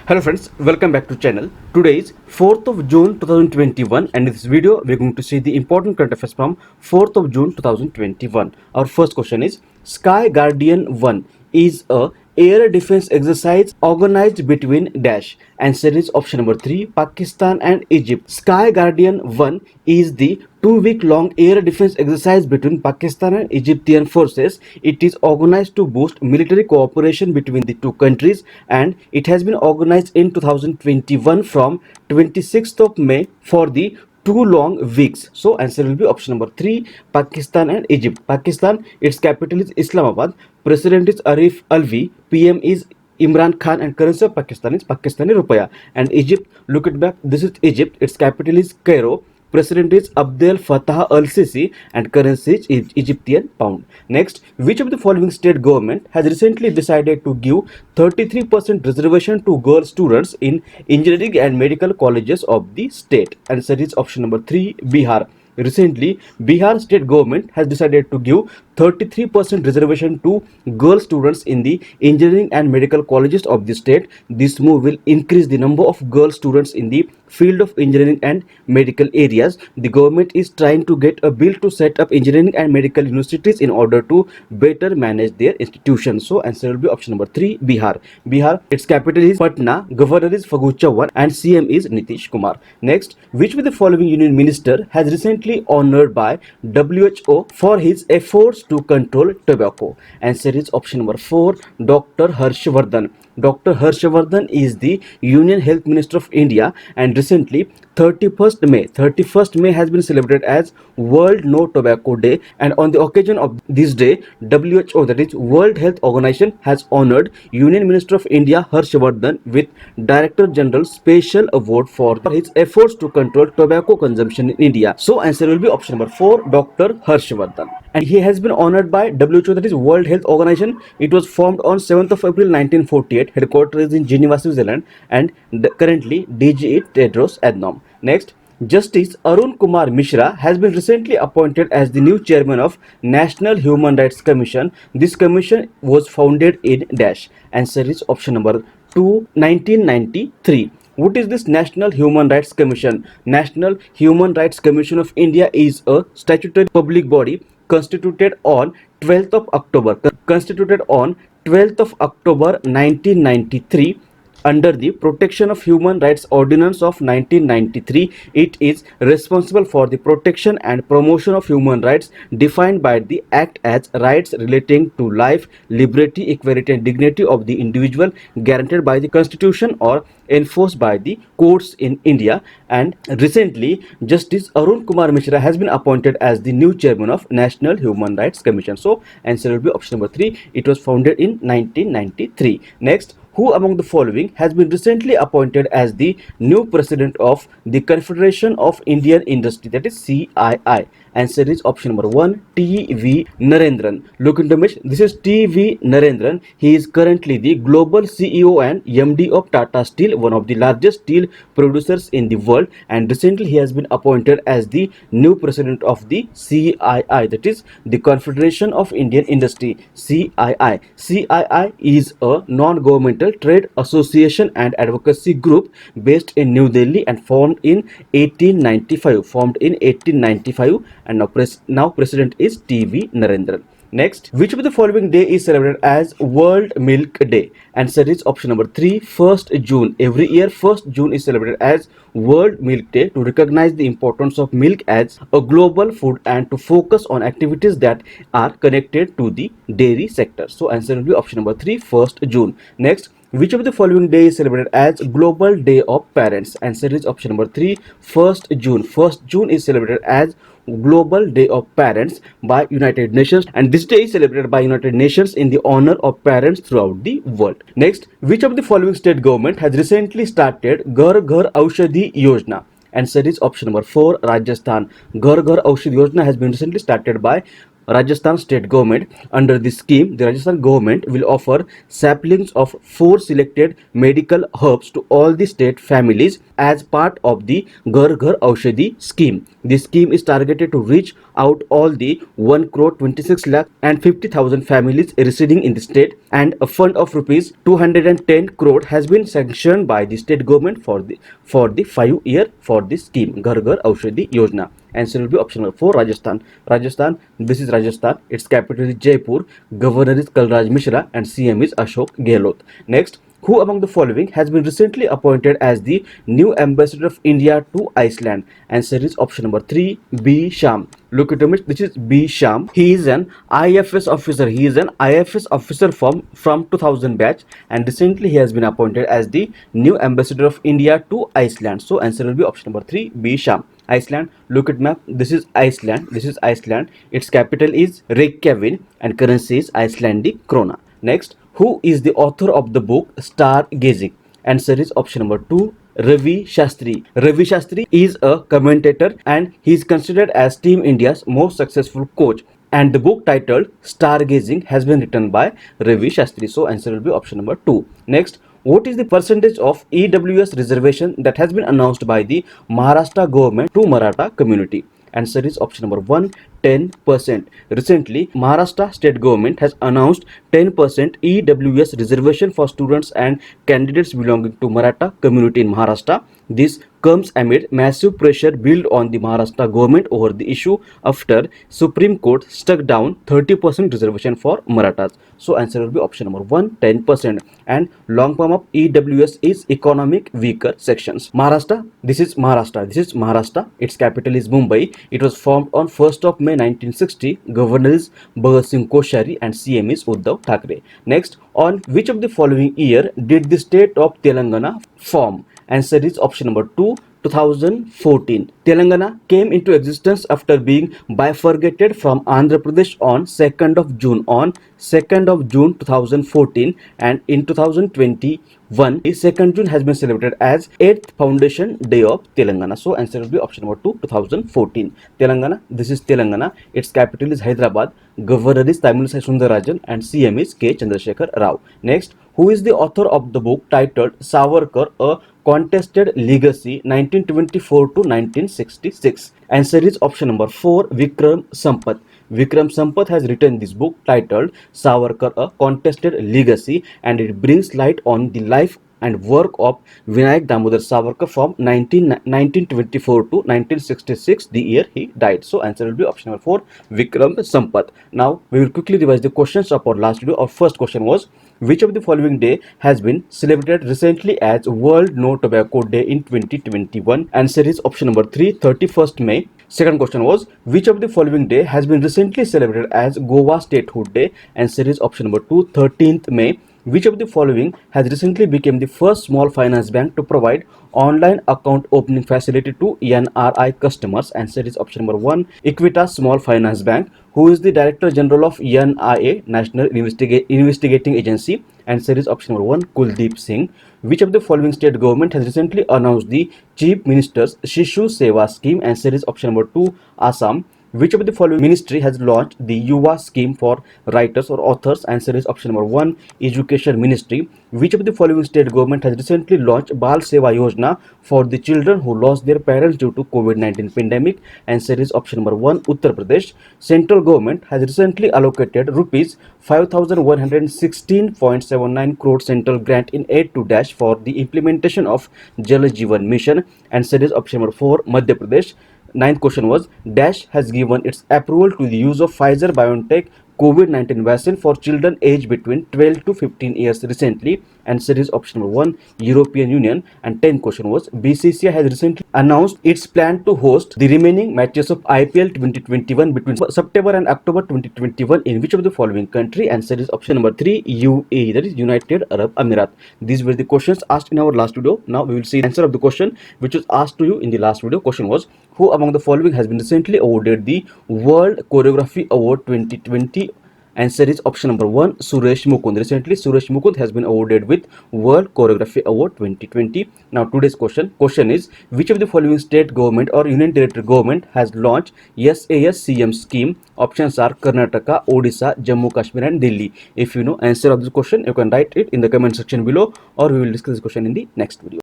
Hello friends, welcome back to channel. Today is 4th of June 2021 and in this video we are going to see the important current affairs from 4th of June 2021. Our first question is Sky Guardian 1 is a air defense exercise organized between dash. Answer is option number 3 Pakistan and Egypt. Sky Guardian 1 is the 2-week long air defense exercise between Pakistan and Egyptian forces. It is organized to boost military cooperation between the two countries and it has been organized in 2021 from 26th of May for the 2 long weeks. So answer will be option number 3 Pakistan and Egypt. Pakistan, its capital is Islamabad, President is Arif Alvi, PM is Imran Khan and currency of Pakistan is Pakistani Rupaya. And Egypt, look at back, this is Egypt, its capital is Cairo, President is Abdel Fattah al-Sisi and currency is Egyptian pound. Next, which of the following state government has recently decided to give 33% reservation to girl students in engineering and medical colleges of the state? Answer is option number 3 Bihar. Recently, Bihar state government has decided to give 33% reservation to girl students in the engineering and medical colleges of the state. This move will increase the number of girl students in the field of engineering and medical areas. The government is trying to get a bill to set up engineering and medical universities in order to better manage their institutions. So answer will be option number 3 Bihar. Bihar, its capital is Patna, governor is Fagu Chauhan and CM is Nitish Kumar. Next, which of the following union minister has recently honored by WHO for his efforts to control tobacco? Answer is option number 4 Dr. Harshvardhan. Dr. Harshvardhan is the Union Health Minister of India and recently 31st May has been celebrated as World No Tobacco Day, and on the occasion of this day WHO, that is World Health Organization, has honored Union Minister of India Harshvardhan with Director General Special Award for his efforts to control tobacco consumption in India. So answer will be option number 4 Dr. Harshvardhan, and he has been honored by WHO, that is World Health Organization. It was formed on 7th of April 1948, headquarters in Geneva, Switzerland, and currently DG is Tedros Adhanom. Next, Justice Arun Kumar Mishra has been recently appointed as the new chairman of National Human Rights Commission. This commission was founded in dash. Answer is option number 2 1993. What is this National Human Rights Commission? National Human Rights Commission of India is a statutory public body constituted on 12th of October 1993 under the Protection of Human Rights Ordinance of 1993. It is responsible for the protection and promotion of human rights defined by the Act as rights relating to life, liberty, equality and dignity of the individual guaranteed by the Constitution or enforced by the courts in India. And recently, Justice Arun Kumar Mishra has been appointed as the new chairman of National Human Rights Commission. So answer will be option number 3. It was founded in 1993. Next, who among the following has been recently appointed as the new president of the Confederation of Indian Industry, that is CII? Answer is option number 1 T.V. Narendran. Look into image. This is T.V. Narendran. He is currently the global CEO and MD of Tata Steel, one of the largest steel producers in the world, and recently he has been appointed as the new president of the CII, that is the Confederation of Indian Industry, CII. CII is a non-governmental trade association and advocacy group based in New Delhi and formed in 1895. And now president is T.V. Narendran. Next, which of the following day is celebrated as World Milk Day? Answer is option number 3 1st June. Every year 1st June is celebrated as World Milk Day to recognize the importance of milk as a global food and to focus on activities that are connected to the dairy sector. So answer will be option number 3 1st June. Next, which of the following day is celebrated as Global Day of Parents? Answer is option number 3 1st June. 1st June is celebrated as Global Day of Parents by United Nations, and this day is celebrated by United Nations in the honor of parents throughout the world. Next, which of the following state government has recently started Ghar Ghar Aushadhi Yojana? Answer is option number 4 Rajasthan. Ghar Ghar Aushadhi Yojana has been recently started by Rajasthan state government. Under this scheme, the Rajasthan government will offer saplings of 4 selected medical herbs to all the state families as part of the Ghar Ghar Aushadhi scheme. This scheme is targeted to reach out all the 1 crore 26 lakh and 50,000 families residing in the state, and a fund of rupees 210 crore has been sanctioned by the state government for the 5 year for this scheme, Ghar Ghar Aushadhi Yojana. Answer will be option number 4, Rajasthan. Rajasthan, this is Rajasthan. Its capital is Jaipur. Governor is Kalraj Mishra and CM is Ashok Gehlot. Next, who among the following has been recently appointed as the new ambassador of India to Iceland? Answer is option number 3, B. Sham. Look at him, this is B. Sham. He is an IFS officer. He is an IFS officer from 2000 batch, and recently he has been appointed as the new ambassador of India to Iceland. So answer will be option number 3, B. Sham. Iceland, look at map. This is Iceland. This is Iceland. Its capital is Reykjavik and currency is Icelandic krona. Next, who is the author of the book Stargazing? Answer is option number 2, Ravi Shastri. Ravi Shastri is a commentator and he is considered as Team India's most successful coach. And the book titled Stargazing has been written by Ravi Shastri. So answer will be option number 2. Next, what is the percentage of EWS reservation that has been announced by the Maharashtra government to Maratha community? Answer is option number 1, 10%. Recently, Maharashtra state government has announced 10% EWS reservation for students and candidates belonging to Maratha community in Maharashtra. This comes amid massive pressure built on the Maharashtra government over the issue after Supreme Court struck down 30% reservation for Marathas. So answer will be option number 1, 10%. And long form of EWS is economic weaker sections. Maharashtra, this is Maharashtra. This is Maharashtra. Its capital is Mumbai. It was formed on 1st of May 1960. Governor is Bhagat Singh Koshari and CM is Uddhav Thackeray. Next, on which of the following year did the state of Telangana form? Answer is option number 2, 2014. Telangana came into existence after being bifurcated from Andhra Pradesh on 2nd of June 2014, and in 2021 the 2nd June has been celebrated as 8th Foundation Day of Telangana. So answer will be option number 2, 2014. Telangana, this is Telangana. Its capital is Hyderabad. Governor is Tamilisai Sundararajan and CM is K. Chandrasekhar Rao. Next, who is the author of the book titled Savarkar, A Contested Legacy 1924 to 1966? Answer is option number 4, Vikram Sampath. Vikram Sampath has written this book titled Savarkar, A Contested Legacy, and it brings light on the life and work of Vinayak Damodar Savarkar from 1924 to 1966, the year he died. So answer will be option number 4, Vikram Sampath. Now we will quickly revise the questions of our last video. Our first question was, which of the following day has been celebrated recently as World No Tobacco Day in 2021? Answer is option number 3, 31st May. Second question was, which of the following day has been recently celebrated as Goa Statehood Day? Answer is option number 2, 13th May. Which of the following has recently become the first small finance bank to provide online account opening facility to NRI customers? Answer is option number 1, Equitas Small Finance Bank. Who is the Director General of NIA, National Investigating Agency? Answer is option number 1, Kuldeep Singh. Which of the following state government has recently announced the Chief Minister's Shishu Seva scheme? Answer is option number 2, Assam. Which of the following ministry has launched the Yuva scheme for writers or authors? Answer is option number 1, Education Ministry. Which of the following state government has recently launched Bal Seva Yojana for the children who lost their parents due to COVID-19 pandemic? Answer is option number 1, Uttar Pradesh. Central government has recently allocated rupees 5,116.79 crore central grant in aid to Dash for the implementation of Jal Jeevan Mission. Answer is option number 4, Madhya Pradesh. Ninth question was, Dash has given its approval to the use of Pfizer-BioNTech COVID-19 vaccine for children aged between 12 to 15 years recently. Answer is option number 1, European Union. And 10th question was, BCCI has recently announced its plan to host the remaining matches of IPL 2021 between September and October 2021 in which of the following country? Answer is option number 3, UAE, that is United Arab Emirates. These were the questions asked in our last video. Now we will see the answer of the question which was asked to you in the last video. Question was, who among the following has been recently awarded the World Choreography Award 2020? Answer is option number 1, Suresh Mukund. Recently, Suresh Mukund has been awarded with World Choreography Award 2020. Now, today's question is, which of the following state government or union territory government has launched SASCM scheme? Options are Karnataka, Odisha, Jammu Kashmir and Delhi. If you know answer of this question, you can write it in the comment section below, or we will discuss this question in the next video.